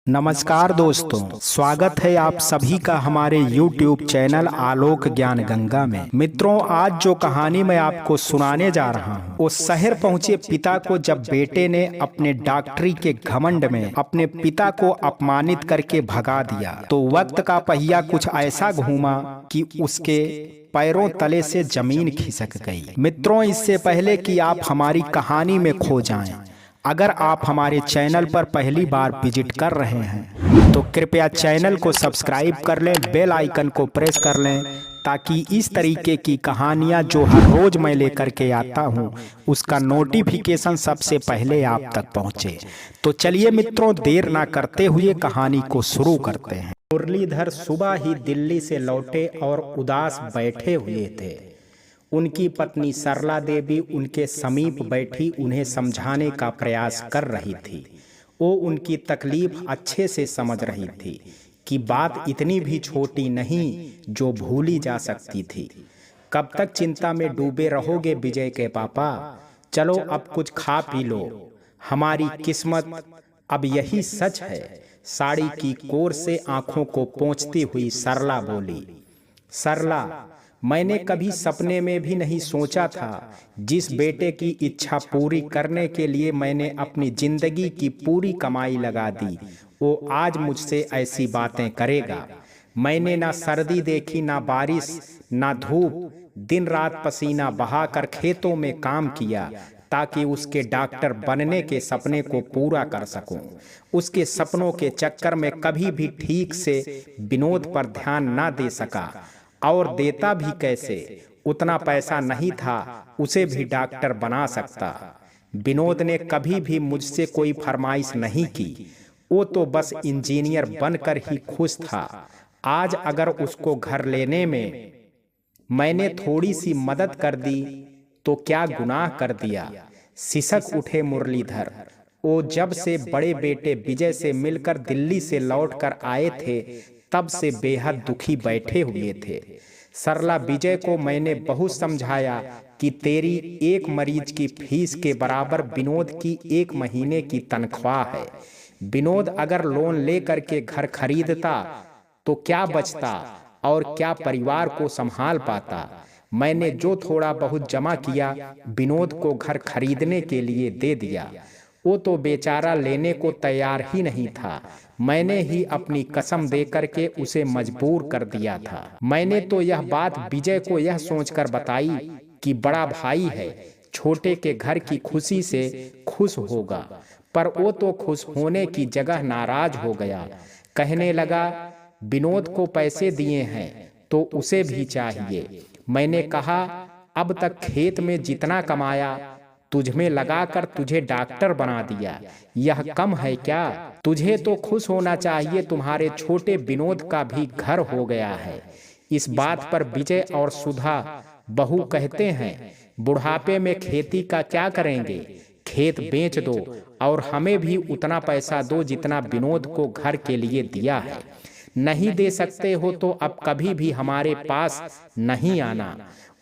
नमस्कार दोस्तों, स्वागत है आप सभी का हमारे YouTube चैनल आलोक ज्ञान गंगा में। मित्रों, आज जो कहानी मैं आपको सुनाने जा रहा हूँ वो शहर पहुँचे पिता को जब बेटे ने अपने डॉक्टरी के घमंड में अपने पिता को अपमानित करके भगा दिया तो वक्त का पहिया कुछ ऐसा घूमा कि उसके पैरों तले से जमीन खिसक गई। मित्रों, इससे पहले कि आप हमारी कहानी में खो जाएं, अगर आप हमारे चैनल पर पहली बार विजिट कर रहे हैं तो कृपया चैनल को सब्सक्राइब कर लें, बेल आइकन को प्रेस कर लें ताकि इस तरीके की कहानियां जो हर रोज मैं लेकर के आता हूं उसका नोटिफिकेशन सबसे पहले आप तक पहुंचे। तो चलिए मित्रों, देर ना करते हुए कहानी को शुरू करते हैं। मुरलीधर सुबह ही दिल्ली से लौटे और उदास बैठे हुए थे। उनकी पत्नी सरला देवी उनके समीप बैठी उन्हें समझाने का प्रयास कर रही थी। वो उनकी तकलीफ अच्छे से समझ रही थी कि बात इतनी भी छोटी नहीं जो भूली जा सकती थी। कब तक चिंता में डूबे रहोगे विजय के पापा? चलो अब कुछ खा पी लो, हमारी किस्मत अब यही सच है। साड़ी की कोर से आंखों को पोंछती हुई सरला बोली। सरला, मैंने कभी सपने में भी नहीं सोचा था जिस बेटे की इच्छा पूरी करने के लिए मैंने अपनी जिंदगी की पूरी कमाई लगा दी वो आज मुझसे ऐसी बातें करेगा। मैंने ना सर्दी देखी, ना बारिश, ना धूप, दिन रात पसीना बहाकर खेतों में काम किया ताकि उसके डॉक्टर बनने के सपने को पूरा कर सकूं। उसके सपनों के चक्कर में कभी भी ठीक से विनोद पर ध्यान ना दे सका, और देता भी कैसे? उतना पैसा नहीं था उसे भी डॉक्टर बना सकता। विनोद ने कभी भी मुझसे कोई फरमाइश नहीं की, वो तो बस इंजीनियर बनकर ही खुश था। आज अगर उसको घर लेने में मैंने थोड़ी सी मदद कर दी तो क्या गुनाह कर दिया? सिसक उठे मुरलीधर। वो जब से बड़े बेटे विजय से मिलकर दिल्ली से लौटकर आए थे तब से बेहद दुखी बैठे हुए थे। सरला, विजय को मैंने बहुत समझाया कि तेरी एक मरीज की फीस के बराबर विनोद की एक महीने की तनख्वाह है। विनोद अगर लोन ले करके घर खरीदता तो क्या बचता और क्या परिवार को संभाल पाता? मैंने जो थोड़ा बहुत जमा किया विनोद को घर खरीदने के लिए दे दिया। वो तो बेचारा लेने को तैयार ही नहीं था। मैंने ही अपनी कसम दे करके उसे मजबूर कर दिया था। मैंने तो यह बात विजय को यह सोचकर बताई कि बड़ा भाई है, छोटे के घर की खुशी से खुश होगा, पर वो तो खुश होने की जगह नाराज हो गया। कहने लगा, विनोद को पैसे दिए हैं तो उसे भी चाहिए। मैंने कहा, अब तक खेत में जितना कमाया तुझमें लगाकर तुझे डॉक्टर बना दिया, यह कम है क्या? तुझे तो खुश होना चाहिए, तुम्हारे छोटे विनोद का भी घर हो गया है। इस बात पर विजय और सुधा बहू कहते हैं, बुढ़ापे में खेती का क्या करेंगे? खेत बेच दो और हमें भी उतना पैसा दो जितना विनोद को घर के लिए दिया है। नहीं दे सकते हो तो अब कभी भी हमारे पास नहीं आना।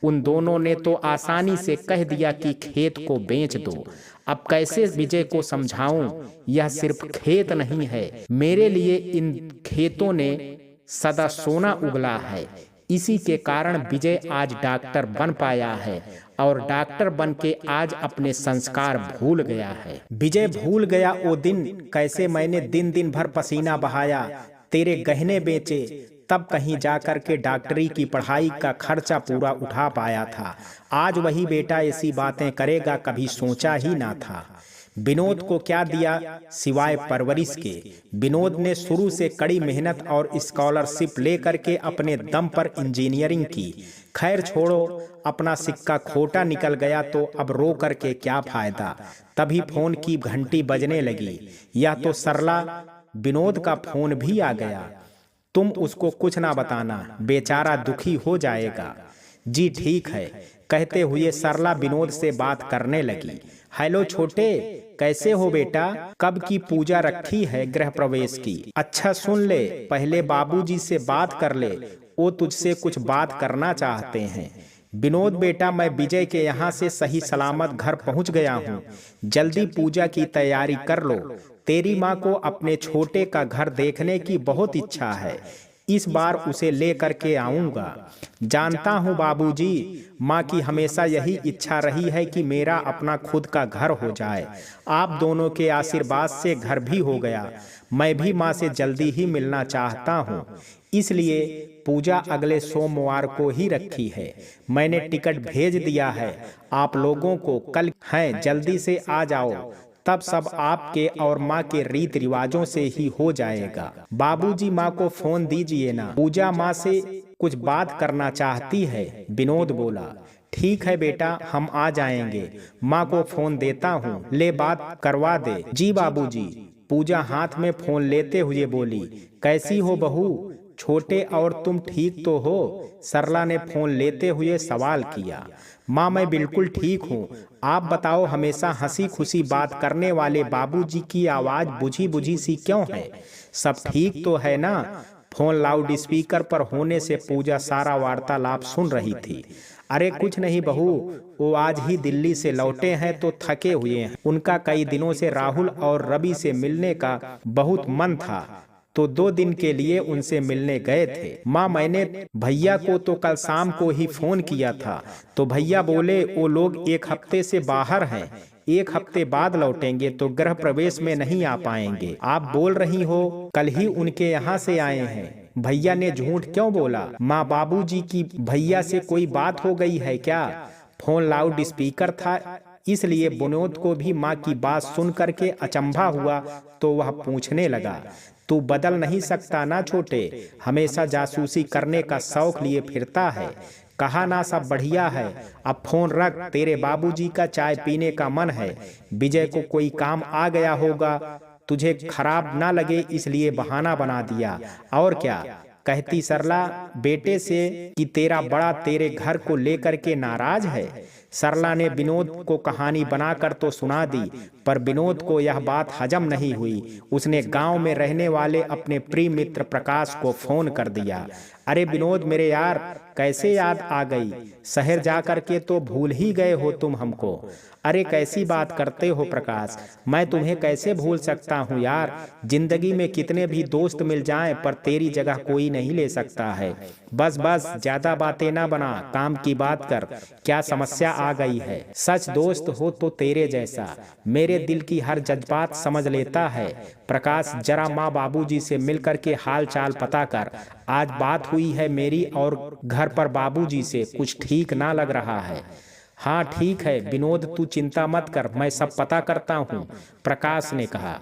उन दोनों ने तो आसानी से कह दिया कि खेत को बेच दो। अब कैसे विजय को समझाऊं? यह सिर्फ खेत नहीं है, मेरे लिए इन खेतों ने सदा सोना उगला है। इसी के कारण विजय आज डॉक्टर बन पाया है और डॉक्टर बन के आज अपने संस्कार भूल गया है। विजय भूल गया वो दिन, कैसे मैंने दिन दिन भर पसीना बहाया, तेरे गहने बेचे, तब कहीं जाकर के डॉक्टरी की पढ़ाई का खर्चा पूरा उठा पाया था। आज वही बेटा ऐसी बातें करेगा, कभी सोचा ही ना था। विनोद को क्या दिया सिवाय परवरिश के? विनोद ने शुरू से कड़ी मेहनत और स्कॉलरशिप लेकर के अपने दम पर इंजीनियरिंग की। खैर छोड़ो, अपना सिक्का खोटा निकल गया तो अब रो करके क्या फायदा। तभी फोन की घंटी बजने लगी। यह तो सरला, विनोद का फोन भी आ गया। तुम उसको कुछ ना बताना, बेचारा दुखी हो जाएगा। जी ठीक है, कहते हुए सरला विनोद से बात करने लगी। हेलो छोटे, कैसे हो बेटा? कब की पूजा रखी है गृह प्रवेश की? अच्छा सुन ले, पहले बाबूजी से बात कर ले, वो तुझसे कुछ बात करना चाहते हैं। विनोद बेटा, मैं विजय के यहाँ से सही सलामत घर पहुँच गया हूँ, जल्दी पूजा की तैयारी कर लो। तेरी माँ को अपने छोटे का घर देखने की बहुत इच्छा है, इस बार उसे ले करके आऊंगा। जानता हूँ बाबूजी, माँ की हमेशा यही इच्छा रही है कि मेरा अपना खुद का घर हो जाए। आप दोनों के आशीर्वाद से घर भी हो गया। मैं भी माँ से जल्दी ही मिलना चाहता हूँ, इसलिए पूजा अगले सोमवार को ही रखी है। मैंने टिकट भेज दिया है आप लोगों को, कल है, जल्दी से आ जाओ, तब सब आपके और माँ के रीत रिवाजों से ही हो जाएगा। बाबूजी माँ को फोन दीजिए ना, पूजा माँ से कुछ बात करना चाहती है, विनोद बोला। ठीक है बेटा, हम आ जाएंगे, माँ को फोन देता हूँ, ले बात करवा दे। जी बाबूजी, पूजा हाथ में फोन लेते हुए बोली। कैसी हो बहू, छोटे और तुम ठीक तो हो? सरला ने फोन लेते हुए सवाल किया। माँ मैं बिल्कुल ठीक हूँ, आप बताओ, हमेशा हंसी खुशी बात करने वाले बाबूजी की आवाज बुझी बुझी सी क्यों है? सब ठीक तो है ना? फोन लाउड स्पीकर पर होने से पूजा सारा वार्तालाप सुन रही थी। अरे कुछ नहीं बहू, वो आज ही दिल्ली से लौटे हैं तो थके हुए हैं। उनका कई दिनों से राहुल और रवि से मिलने का बहुत मन था, तो 2 दिन के लिए उनसे मिलने गए थे। माँ मैंने भैया को तो कल शाम को ही फोन किया था, तो भैया बोले वो लोग 1 हफ्ते से बाहर हैं, 1 हफ्ते बाद लौटेंगे, तो गृह प्रवेश में नहीं आ पाएंगे। आप बोल रही हो कल ही उनके यहाँ से आए हैं? भैया ने झूठ क्यों बोला? माँ बाबूजी की भैया से कोई बात हो गई है क्या? फोन लाउड स्पीकर था, इसलिए विनोद को भी माँ की बात सुन करके अचंभा हुआ, तो वह पूछने लगा, तू बदल नहीं सकता ना छोटे, हमेशा जासूसी करने का शौक लिए फिरता है। कहा ना सब बढ़िया है, अब फोन रख, तेरे बाबूजी का चाय पीने का मन है। विजय को कोई काम आ गया होगा, तुझे खराब ना लगे इसलिए बहाना बना दिया, और क्या कहती सरला बेटे से कि तेरा बड़ा तेरे घर को लेकर के नाराज है? सरला ने विनोद को कहानी बनाकर तो सुना दी, पर विनोद को यह बात हजम नहीं हुई। उसने गांव में रहने वाले अपने प्रिय मित्र प्रकाश को फोन कर दिया। अरे विनोद मेरे यार, कैसे याद आ गई? शहर जाकर के तो भूल ही गए हो तुम हमको। अरे कैसी बात करते हो प्रकाश, मैं तुम्हें कैसे भूल सकता हूँ यार। जिंदगी में कितने भी दोस्त मिल जाएं, पर तेरी जगह कोई नहीं ले सकता है। बस बस ज्यादा बातें ना बना, काम की बात कर, क्या समस्या आ गई है? सच दोस्त हो तो तेरे जैसा मेरे दिल की हर जज्बात समझ लेता है। प्रकाश जरा माँ बाबूजी से मिल करके हाल चाल पता कर। आज बात हुई है मेरी और घर पर बाबूजी से, कुछ ठीक ना लग रहा है। हाँ ठीक है विनोद, तू चिंता मत कर, मैं सब पता करता हूँ, प्रकाश ने कहा।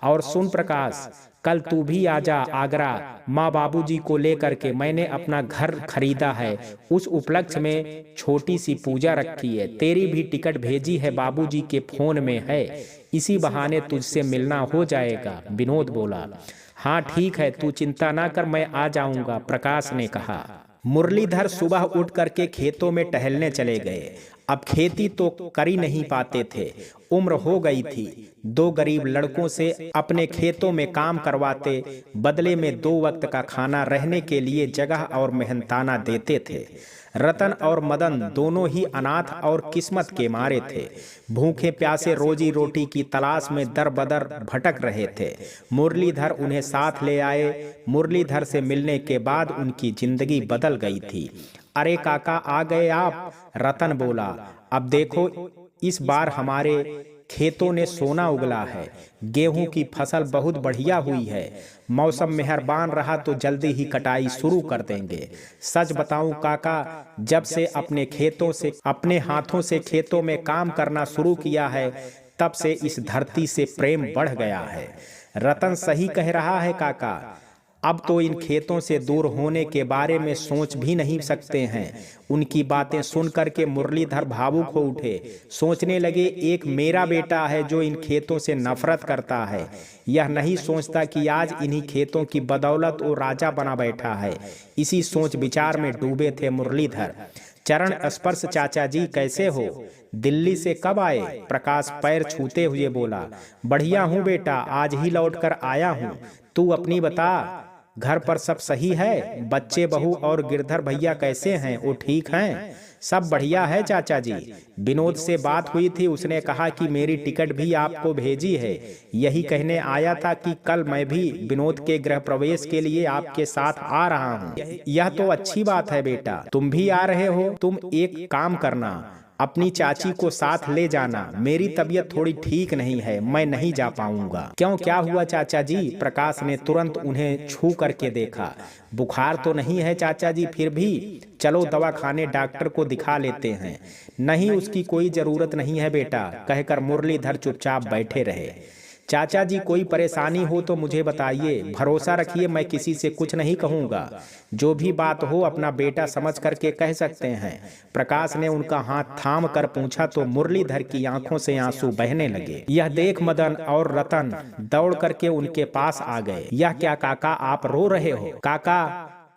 और सुन प्रकाश, कल तू भी आजा आगरा, माँ बाबूजी को लेकर के मैंने अपना घर खरीदा है, उस उपलक्ष्य में छोटी सी पूजा रखी है। तेरी भी टिकट भेजी है, बाबूजी के फोन में है, इसी बहाने तुझसे मिलना हो जाएगा, विनोद बोला। हाँ ठीक है, तू चिंता ना कर, मैं आ जाऊंगा, प्रकाश ने कहा। मुरलीधर सुबह उठ करके खेतों में टहलने चले गए। अब खेती तो कर ही नहीं पाते थे, उम्र हो गई थी। 2 गरीब लड़कों से अपने खेतों में काम करवाते, बदले में 2 वक्त का खाना, रहने के लिए जगह और मेहनताना देते थे। रतन और मदन दोनों ही अनाथ और किस्मत के मारे थे। भूखे प्यासे रोजी रोटी की तलाश में दर बदर भटक रहे थे। मुरलीधर उन्हें साथ ले आए। मुरलीधर से मिलने के बाद उनकी जिंदगी बदल गई थी। अरे काका आ गए आप, रतन बोला। अब देखो इस बार हमारे खेतों ने सोना उगला है, गेहूं की फसल बहुत बढ़िया हुई है। मौसम मेहरबान रहा तो जल्दी ही कटाई शुरू कर देंगे। सच बताऊं काका, जब से अपने हाथों से खेतों में काम करना शुरू किया है, तब से इस धरती से प्रेम बढ़ गया है। रतन सही कह रहा है काका, अब तो इन खेतों से दूर होने के बारे में सोच भी नहीं सकते हैं। उनकी बातें सुन करके मुरलीधर भावुक हो उठे। सोचने लगे, एक मेरा बेटा है जो इन खेतों से नफरत करता है। यह नहीं सोचता कि आज इन्हीं खेतों की बदौलत वो राजा बना बैठा है। इसी सोच विचार में डूबे थे मुरलीधर। चरण स्पर्श चाचा जी कैसे हो? दिल्ली से कब आए? प्रकाश पैर छूते हुए बोला। बढ़िया हूँ बेटा, आज ही लौटकर आया हूँ। तू अपनी बता। घर पर सब सही है? बच्चे, बहू और गिरधर भैया कैसे हैं? वो ठीक हैं? सब बढ़िया है चाचा जी। विनोद से बात हुई थी, उसने कहा कि मेरी टिकट भी आपको भेजी है। यही कहने आया था कि कल मैं भी विनोद के गृह प्रवेश के लिए आपके साथ आ रहा हूँ। यह तो अच्छी बात है बेटा, तुम भी आ रहे हो। तुम एक काम करना, अपनी चाची को साथ ले जाना। मेरी तबीयत थोड़ी ठीक नहीं है, मैं नहीं जा पाऊंगा। क्यों, क्या हुआ चाचा जी? प्रकाश ने तुरंत उन्हें छू करके देखा। बुखार तो नहीं है चाचा जी, फिर भी चलो दवाखाने डॉक्टर को दिखा लेते हैं। नहीं, उसकी कोई जरूरत नहीं है बेटा, कहकर मुरलीधर चुपचाप बैठे रहे। चाचा जी, कोई परेशानी हो तो मुझे बताइए, भरोसा रखिए मैं किसी से कुछ नहीं कहूँगा। जो भी बात हो अपना बेटा समझ करके कह सकते हैं। प्रकाश ने उनका हाथ थाम कर पूछा तो मुरलीधर की आंखों से आंसू बहने लगे। यह देख मदन और रतन दौड़ करके उनके पास आ गए। यह क्या काका, आप रो रहे हो? काका,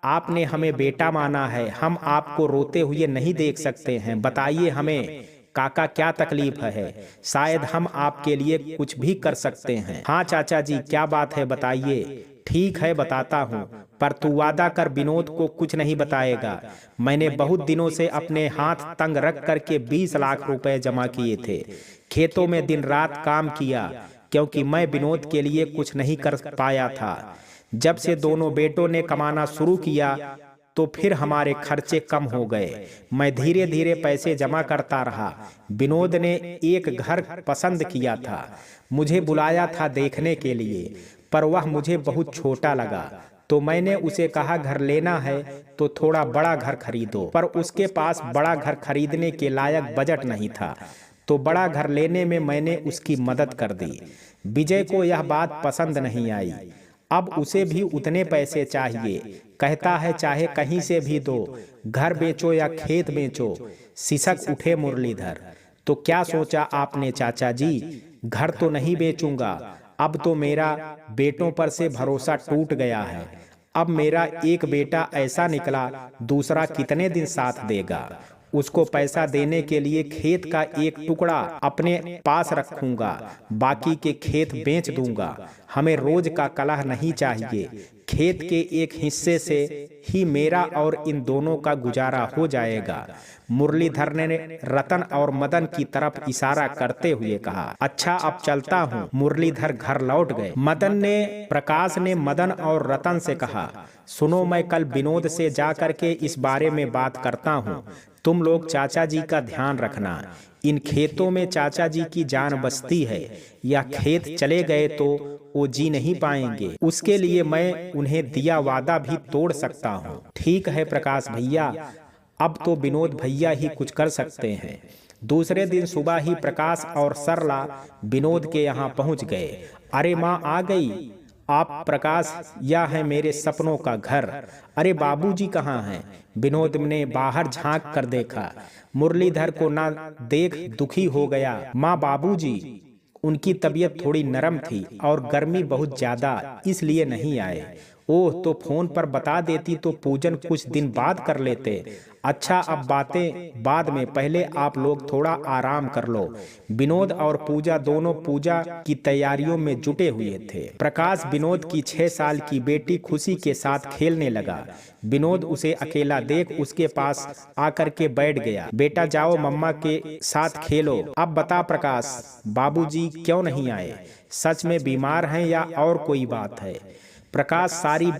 आपने हमें बेटा माना है, हम आपको रोते हुए नहीं देख सकते हैं। बताइए हमें काका क्या तकलीफ है? शायद हम आपके लिए कुछ भी कर सकते हैं। हाँ चाचा जी, क्या बात है बताइए। ठीक है बताता हूँ, पर तू वादा कर विनोद को कुछ नहीं बताएगा। मैंने बहुत दिनों से अपने हाथ तंग रख करके 20 लाख रुपए जमा किए थे। खेतों में दिन रात काम किया, क्योंकि मैं विनोद के लिए कुछ नहीं कर पाया था। जब से दोनों बेटों ने कमाना शुरू किया तो फिर हमारे खर्चे कम हो गए। मैं धीरे धीरे पैसे जमा करता रहा। विनोद ने एक घर पसंद किया था, मुझे बुलाया था देखने के लिए, पर वह मुझे बहुत छोटा लगा। तो मैंने उसे कहा घर लेना है तो थोड़ा बड़ा घर खरीदो, पर उसके पास बड़ा घर खरीदने के लायक बजट नहीं था। तो बड़ा घर लेने में मैंने उसकी मदद कर दी। विजय को यह बात पसंद नहीं आई। अब उसे भी उतने पैसे चाहिए। कहता है चाहे कहीं से भी दो, घर बेचो या खेत बेचो। सिसक उठे मुरलीधर। तो क्या सोचा आपने चाचा जी? घर तो नहीं बेचूंगा, अब तो मेरा बेटों पर से भरोसा टूट गया है। अब मेरा एक बेटा ऐसा निकला, दूसरा कितने दिन साथ देगा? उसको पैसा देने के लिए खेत का एक टुकड़ा अपने पास रखूंगा, बाकी के खेत बेच दूंगा। हमें रोज का कलह नहीं चाहिए। खेत के एक हिस्से से ही मेरा और इन दोनों का गुजारा हो जाएगा। मुरलीधर ने रतन और मदन की तरफ इशारा करते हुए कहा। अच्छा, अब चलता हूँ। मुरलीधर घर लौट गए। प्रकाश ने मदन और रतन से कहा, सुनो, मैं कल विनोद से जा करके इस बारे में बात करता हूँ। तुम लोग चाचा जी का ध्यान रखना। इन खेतों में चाचा जी की जान बसती है, या खेत चले गए तो वो जी नहीं पाएंगे। उसके लिए मैं उन्हें दिया वादा भी तोड़ सकता हूँ। ठीक है प्रकाश भैया, अब तो विनोद भैया ही कुछ कर सकते हैं। दूसरे दिन सुबह ही प्रकाश और सरला विनोद के यहाँ पहुँच गए। अरे माँ आ गई आप? प्रकाश, यह है मेरे सपनों का घर। अरे बाबूजी कहाँ हैं? विनोद ने बाहर झांक कर देखा। मुरलीधर को ना देख दुखी हो गया। माँ, बाबूजी, उनकी तबीयत थोड़ी नरम थी और गर्मी बहुत ज्यादा, इसलिए नहीं आए। ओह, तो फोन पर बता देती तो पूजन कुछ दिन बाद कर लेते। अच्छा, अब बातें बाद में, पहले आप लोग थोड़ा आराम कर लो। विनोद और पूजा दोनों पूजा की तैयारियों में जुटे हुए थे। प्रकाश विनोद की 6 साल की बेटी खुशी के साथ खेलने लगा। विनोद उसे अकेला देख उसके पास आकर के बैठ गया। बेटा जाओ मम्मा के साथ खेलो। अब बता प्रकाश, बाबूजी क्यों नहीं आए? सच में बीमार हैं या और कोई बात है? प्रकाश सारी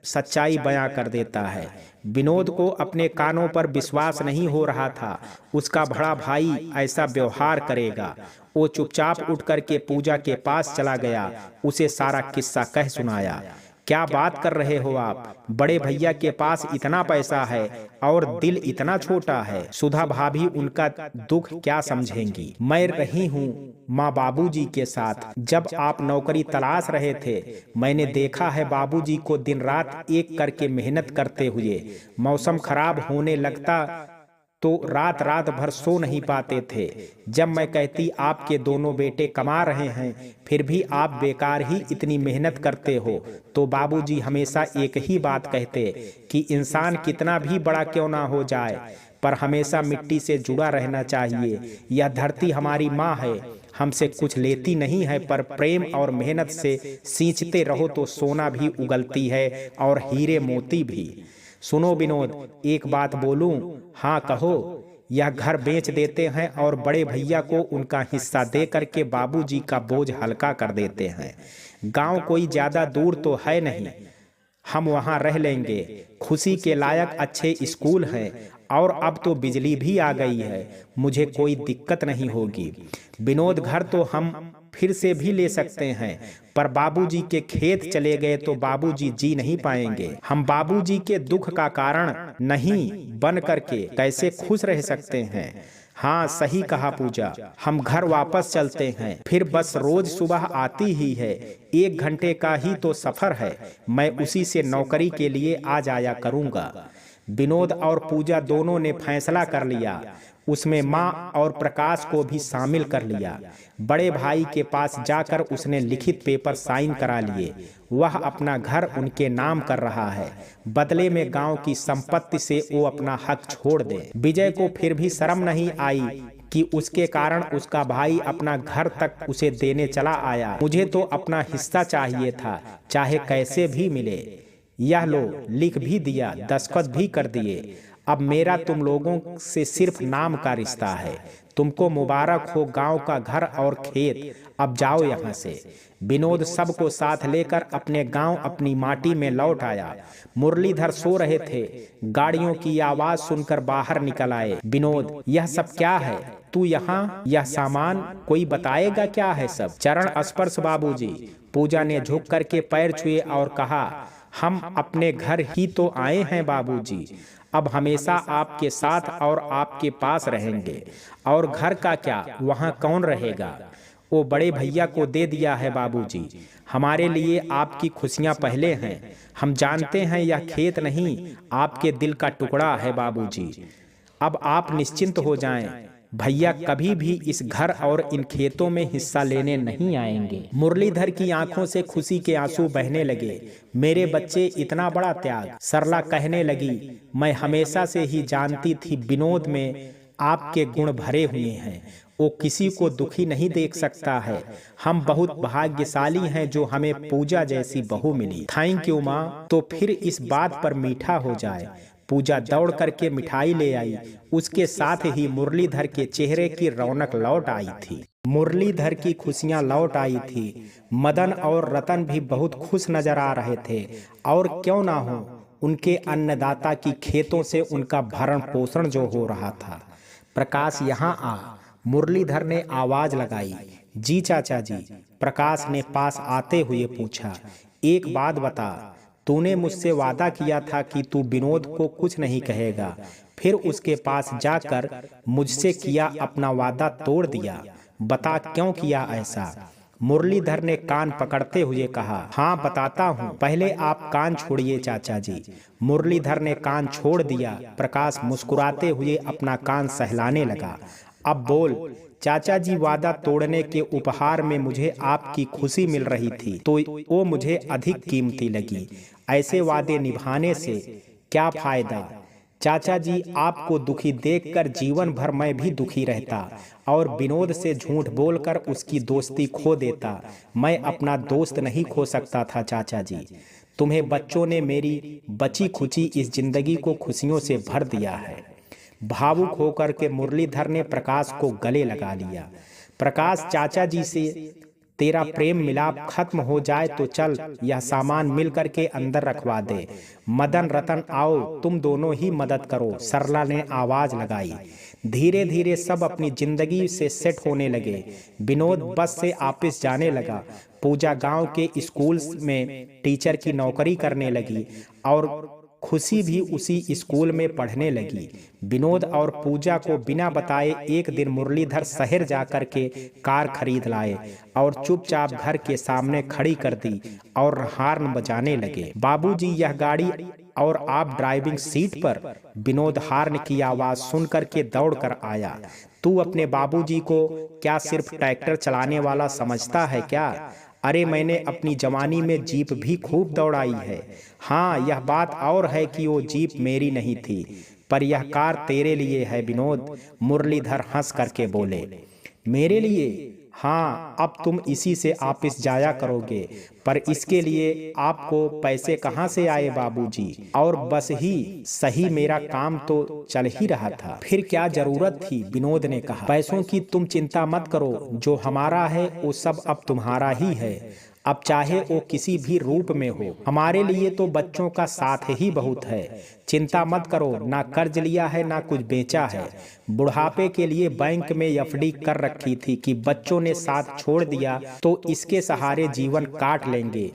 सच्चाई बयां कर देता है। विनोद को अपने कानों पर विश्वास नहीं हो रहा था, उसका बड़ा भाई ऐसा व्यवहार करेगा। वो चुपचाप उठ करके पूजा के पास चला गया, उसे सारा किस्सा कह सुनाया। क्या बात कर रहे हो आप? बड़े भैया के पास इतना पैसा है और दिल इतना छोटा है। सुधा भाभी उनका दुख क्या समझेंगी? मैं रही हूँ माँ बाबूजी के साथ। जब आप नौकरी तलाश रहे थे, मैंने देखा है बाबूजी को दिन रात एक करके मेहनत करते हुए। मौसम खराब होने लगता तो रात रात भर सो नहीं पाते थे। जब मैं कहती आपके दोनों बेटे कमा रहे हैं, फिर भी आप बेकार ही इतनी मेहनत करते हो, तो बाबूजी हमेशा एक ही बात कहते कि इंसान कितना भी बड़ा क्यों ना हो जाए, पर हमेशा मिट्टी से जुड़ा रहना चाहिए। यह धरती हमारी माँ है, हमसे कुछ लेती नहीं है, पर प्रेम और मेहनत से सींचते रहो तो सोना भी उगलती है और हीरे मोती भी। सुनो विनोद, एक बात बोलूं? हाँ कहो। यह घर बेच देते हैं और बड़े भैया को उनका हिस्सा दे करके बाबूजी का बोझ हल्का कर देते हैं। गांव कोई ज्यादा दूर तो है नहीं, हम वहां रह लेंगे। खुशी के लायक अच्छे स्कूल हैं और अब तो बिजली भी आ गई है, मुझे कोई दिक्कत नहीं होगी। विनोद, घर तो हम फिर से भी ले सकते हैं, पर बाबूजी के खेत चले गए तो बाबूजी जी नहीं पाएंगे। हम बाबूजी के दुख का कारण नहीं बन करके कैसे खुश रह सकते हैं? हाँ सही कहा पूजा, हम घर वापस चलते हैं। फिर बस रोज सुबह आती ही है, 1 घंटे का ही तो सफर है, मैं उसी से नौकरी के लिए आ जाया करूंगा। विनोद और पूजा दोनों ने फैसला कर लिया, उसमें माँ और प्रकाश को भी शामिल कर लिया। बड़े भाई के पास जाकर उसने लिखित पेपर साइन करा लिए। वह अपना घर उनके नाम कर रहा है, बदले में गांव की संपत्ति से वो अपना हक छोड़ दे। विजय को फिर भी शर्म नहीं आई कि उसके कारण उसका भाई अपना घर तक उसे देने चला आया। मुझे तो अपना हिस्सा चाहिए था, चाहे कैसे भी मिले। यह लो, लिख भी दिया, दस्तखत भी कर दिए। अब मेरा तुम लोगों से सिर्फ नाम का रिश्ता है। तुमको मुबारक हो गांव का घर और खेत, अब जाओ यहाँ से। विनोद सबको साथ लेकर अपने गांव, अपनी माटी में लौट आया। मुरलीधर सो रहे थे, गाड़ियों की आवाज सुनकर बाहर निकल आए। विनोद, यह सब क्या है? तू यहाँ, यह सामान कोई बताएगा क्या है सब? चरण स्पर्श बाबूजी। पूजा ने झुक करके पैर छुए और कहा, हम अपने घर ही तो आए हैं बाबूजी, अब हमेशा आपके साथ और आपके पास रहेंगे। और घर का क्या, वहाँ कौन रहेगा? वो बड़े भैया को दे दिया है बाबूजी, हमारे लिए आपकी खुशियाँ पहले हैं। हम जानते हैं यह खेत नहीं, आपके दिल का टुकड़ा है बाबूजी। अब आप निश्चिंत हो जाएं, भैया कभी भी इस घर और इन खेतों में हिस्सा लेने नहीं आएंगे। मुरलीधर की आंखों से खुशी के आंसू बहने लगे। मेरे बच्चे, इतना बड़ा त्याग। सरला कहने लगी, मैं हमेशा से ही जानती थी विनोद में आपके गुण भरे हुए हैं, वो किसी को दुखी नहीं देख सकता है। हम बहुत भाग्यशाली हैं जो हमें पूजा जैसी बहू मिली। थैंक यू माँ। तो फिर इस बात पर मीठा हो जाए। पूजा दौड़ करके मिठाई ले आई, उसके साथ ही मुरलीधर के चेहरे की रौनक लौट आई थी। मुरलीधर की खुशियां लौट आई थी। मदन और रतन भी बहुत खुश नजर आ रहे थे, और क्यों ना हो, उनके अन्नदाता की खेतों से उनका भरण पोषण जो हो रहा था। प्रकाश, यहाँ आ, मुरलीधर ने आवाज लगाई। जी चाचा जी, प्रकाश ने पास आते हुए पूछा। एक बात बता, तूने मुझसे वादा किया था कि तू विनोद को कुछ नहीं कहेगा, फिर उसके पास जाकर मुझसे किया अपना वादा तोड़ दिया। बता क्यों किया ऐसा? मुरलीधर ने कान पकड़ते हुए कहा। हाँ बताता हूँ, पहले आप कान छोड़िए चाचा जी। मुरलीधर ने कान छोड़ दिया। प्रकाश मुस्कुराते हुए अपना कान सहलाने लगा। अब बोल चाचा जी, वादा तोड़ने के उपहार में मुझे आपकी खुशी मिल रही थी तो वो मुझे अधिक कीमती लगी। ऐसे वादे निभाने से क्या फायदा? चाचा जी, आपको दुखी देखकर जीवन भर मैं भी दुखी रहता और विनोद से झूठ बोलकर उसकी दोस्ती खो देता। मैं अपना दोस्त नहीं खो सकता था चाचा जी। तुम्हें बच्चों ने मेरी बची खुची इस जिंदगी को खुशियों से भर दिया है। भावुक होकर के मुरलीधर ने प्रकाश को गले लगा लिया। प्रकाश, चाचा जी से तेरा प्रेम मिलाप खत्म हो जाए तो चल, यह सामान मिल करके अंदर रखवा दे। मदन, रतन आओ, तुम दोनों ही मदद करो, सरला ने आवाज लगाई। धीरे धीरे सब अपनी जिंदगी से सेट होने लगे। विनोद बस से ऑफिस जाने लगा। पूजा गांव के स्कूल में टीचर की नौकरी करने लगी और खुशी भी उसी स्कूल में पढ़ने लगी। विनोद और पूजा को बिना बताए एक दिन मुरलीधर शहर जाकर के कार खरीद लाए और चुपचाप घर के सामने खड़ी कर दी और हॉर्न बजाने लगे। बाबूजी, यह गाड़ी और आप ड्राइविंग सीट पर। विनोद हॉर्न की आवाज सुन करके दौड़ कर आया। तू अपने बाबूजी को क्या सिर्फ ट्रैक्टर चलाने वाला समझता है क्या? अरे मैंने अपनी जवानी में जीप भी खूब दौड़ाई है। हाँ, यह बात और है कि वो जीप मेरी नहीं थी, पर यह कार तेरे लिए है विनोद। मुरलीधर हंस करके बोले। मेरे लिए? हाँ, अब तुम इसी से ऑफिस जाया करोगे, पर इसके लिए आपको पैसे कहाँ से आए बाबूजी? और बस ही सही, मेरा काम तो चल ही रहा था, फिर क्या जरूरत थी? विनोद ने कहा। पैसों की तुम चिंता मत करो, जो हमारा है वो सब अब तुम्हारा ही है, अब चाहे वो किसी भी रूप में हो। हमारे लिए तो बच्चों का साथ ही बहुत है। चिंता मत करो, ना कर्ज लिया है ना कुछ बेचा है। बुढ़ापे के लिए बैंक में एफडी कर रखी थी कि बच्चों ने साथ छोड़ दिया तो इसके सहारे जीवन काट लेंगे।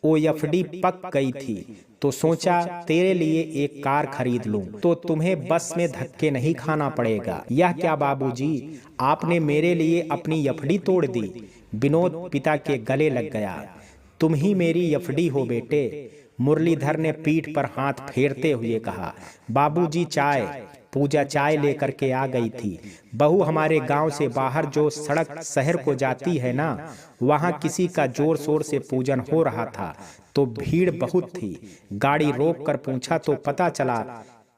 वो एफडी पक गई थी तो सोचा तेरे लिए एक कार खरीद लूं, तो तुम्हें बस में धक्के नहीं खाना पड़ेगा। यह क्या बाबूजी, आपने मेरे लिए अपनी एफडी तोड़ दी? विनोद पिता के गले लग गया। तुम ही मेरी एफडी हो बेटे, मुरलीधर ने पीठ पर हाथ फेरते हुए कहा। बाबूजी चाय। पूजा चाय लेकर के आ गई थी। बहू, हमारे गांव से बाहर जो सड़क शहर को जाती है ना, वहां किसी का जोर शोर से पूजन हो रहा था तो भीड़ बहुत थी। गाड़ी रोक कर पूछा तो पता चला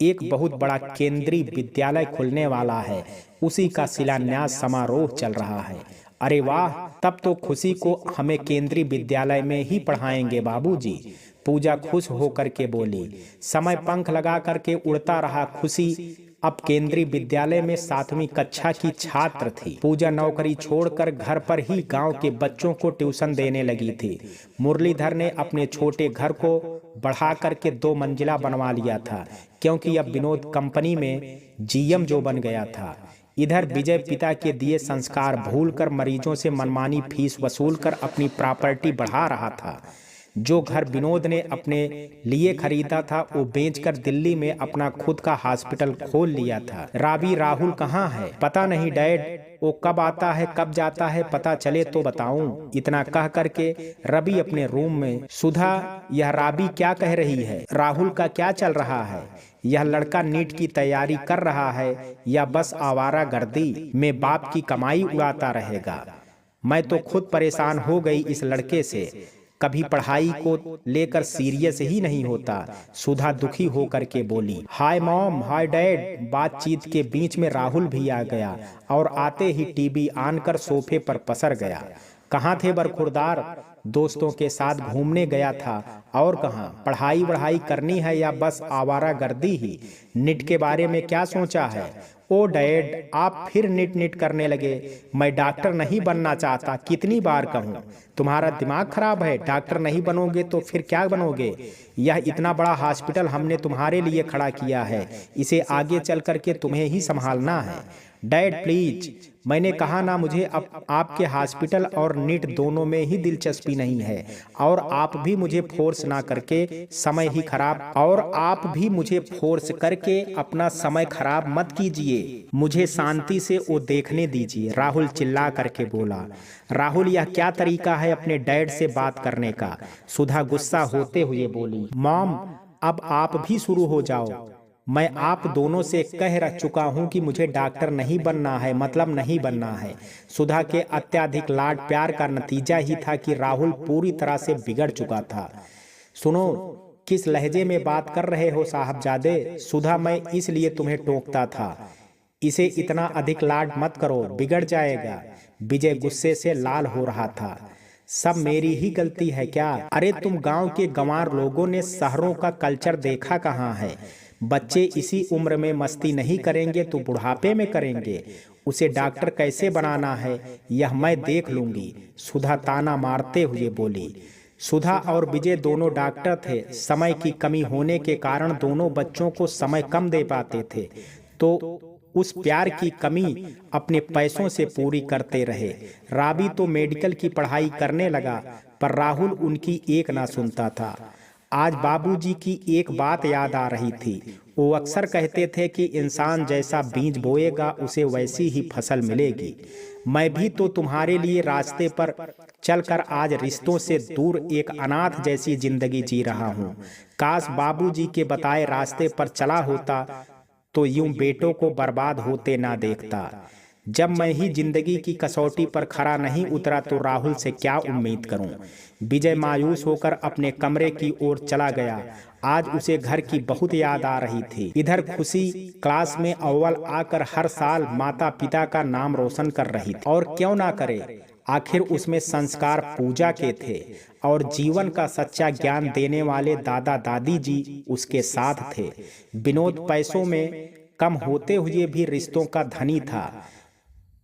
एक बहुत बड़ा केंद्रीय विद्यालय खुलने वाला है, उसी का शिलान्यास समारोह चल रहा है। अरे वाह, तब तो खुशी को हमें केंद्रीय विद्यालय में ही पढ़ाएंगे बाबूजी। पूजा खुश होकर के बोली। समय पंख लगा करके उड़ता रहा। खुशी अब केंद्रीय विद्यालय में 7वीं कक्षा की छात्र थी। पूजा नौकरी छोड़कर घर पर ही गांव के बच्चों को ट्यूशन देने लगी थी। मुरलीधर ने अपने छोटे घर को बढ़ा करके 2 मंजिला बनवा लिया था, क्योंकि अब विनोद कंपनी में जीएम जो बन गया था। इधर विजय पिता के दिए संस्कार भूलकर मरीजों से मनमानी फीस वसूलकर अपनी प्रॉपर्टी बढ़ा रहा था। जो घर विनोद ने अपने लिए खरीदा था वो बेचकर दिल्ली में अपना खुद का हॉस्पिटल खोल लिया था। रावी राहुल कहाँ है? पता नहीं डैड, वो कब आता है कब जाता है, पता चले तो बताऊं। इतना कह करके रवि अपने रूम में। सुधा, यह रावी क्या कह रही है? राहुल का क्या चल रहा है? यह लड़का नीट की तैयारी कर रहा है या बस आवारागर्दी में बाप की कमाई उड़ाता रहेगा? मैं तो खुद परेशान हो गई इस लड़के से, कभी पढ़ाई को लेकर सीरियस ही नहीं होता। सुधा दुखी होकर के बोली। Hi mom, hi dad. बातचीत के बीच में राहुल भी आ गया और आते ही टीवी ऑन कर सोफे पर पसर गया। कहाँ थे बरखुरदार? दोस्तों के साथ घूमने गया था। और कहाँ? पढ़ाई वढ़ाई करनी है या बस आवारागर्दी ही? निट के बारे में क्या सोचा है? ओ डैड, आप फिर निट करने लगे। मैं डॉक्टर नहीं बनना चाहता, कितनी बार कहूँ? तुम्हारा दिमाग खराब है। डॉक्टर नहीं बनोगे तो फिर क्या बनोगे? यह इतना बड़ा हॉस्पिटल हमने तुम्हारे लिए खड़ा किया है, इसे आगे चल करके तुम्हें ही संभालना है। डैड प्लीज, मैंने कहा ना, मुझे अब आपके हॉस्पिटल और नीट दोनों में ही दिलचस्पी नहीं है। और आप भी मुझे फोर्स ना करके समय ही खराब और आप भी मुझे फोर्स करके अपना समय खराब मत कीजिए, मुझे शांति से वो देखने दीजिए। राहुल चिल्ला करके बोला। राहुल, यह क्या तरीका है अपने डैड से बात करने का? सुधा गुस्सा होते हुए बोली। मॉम, अब आप भी शुरू हो जाओ। मैं आप दोनों से कह रह चुका हूं कि मुझे डॉक्टर नहीं बनना है, मतलब नहीं बनना है। सुधा के अत्यधिक लाड प्यार का नतीजा ही था कि राहुल पूरी तरह से बिगड़ चुका था। सुनो, किस लहजे में बात कर रहे हो साहबजादे? सुधा, मैं इसलिए तुम्हें टोकता था, इसे इतना अधिक लाड मत करो, बिगड़ जाएगा। विजय गुस्से से लाल हो रहा था। सब मेरी ही गलती है क्या? अरे तुम गांव के गंवार लोगों ने शहरों का कल्चर देखा कहाँ है? बच्चे इसी उम्र में मस्ती नहीं करेंगे तो बुढ़ापे में करेंगे। उसे डॉक्टर कैसे बनाना है यह मैं देख लूंगी, सुधा ताना मारते हुए बोली। सुधा और विजय दोनों डॉक्टर थे। समय की कमी होने के कारण दोनों बच्चों को समय कम दे पाते थे, तो उस प्यार की कमी अपने पैसों से पूरी करते रहे। रावी तो मेडिकल की पढ़ाई करने लगा, पर राहुल उनकी एक ना सुनता था। आज बाबूजी की एक बात याद आ रही थी। वो अक्सर कहते थे कि इंसान जैसा बीज बोएगा उसे वैसी ही फसल मिलेगी। मैं भी तो तुम्हारे लिए रास्ते पर चलकर आज रिश्तों से दूर एक अनाथ जैसी जिंदगी जी रहा हूँ। काश बाबूजी के बताए रास्ते पर चला होता तो यूं बेटों को बर्बाद होते ना देखता। जब मैं ही जिंदगी की कसौटी पर खरा नहीं उतरा तो राहुल से क्या उम्मीद करूं? विजय मायूस होकर अपने कमरे की ओर चला गया। आज उसे घर की बहुत याद आ रही थी। इधर खुशी क्लास में अव्वल आकर हर साल माता पिता का नाम रोशन कर रही थी। और क्यों ना करे, आखिर उसमें संस्कार पूजा के थे और जीवन का सच्चा ज्ञान देने वाले दादा दादी जी उसके साथ थे। विनोद पैसों में कम होते हुए भी रिश्तों का धनी था।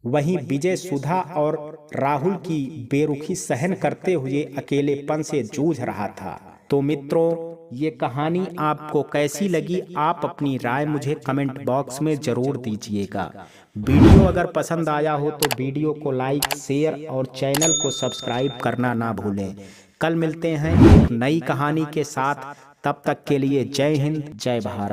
वहीं विजय सुधा और राहुल की बेरुखी सहन करते हुए अकेलेपन से जूझ रहा था। तो मित्रों, ये कहानी आपको कैसी लगी, आप अपनी राय मुझे कमेंट बॉक्स में जरूर दीजिएगा। वीडियो अगर पसंद आया हो तो वीडियो को लाइक, शेयर और चैनल को सब्सक्राइब करना ना भूलें। कल मिलते हैं एक नई कहानी के साथ, तब तक के लिए जय हिंद, जय भारत।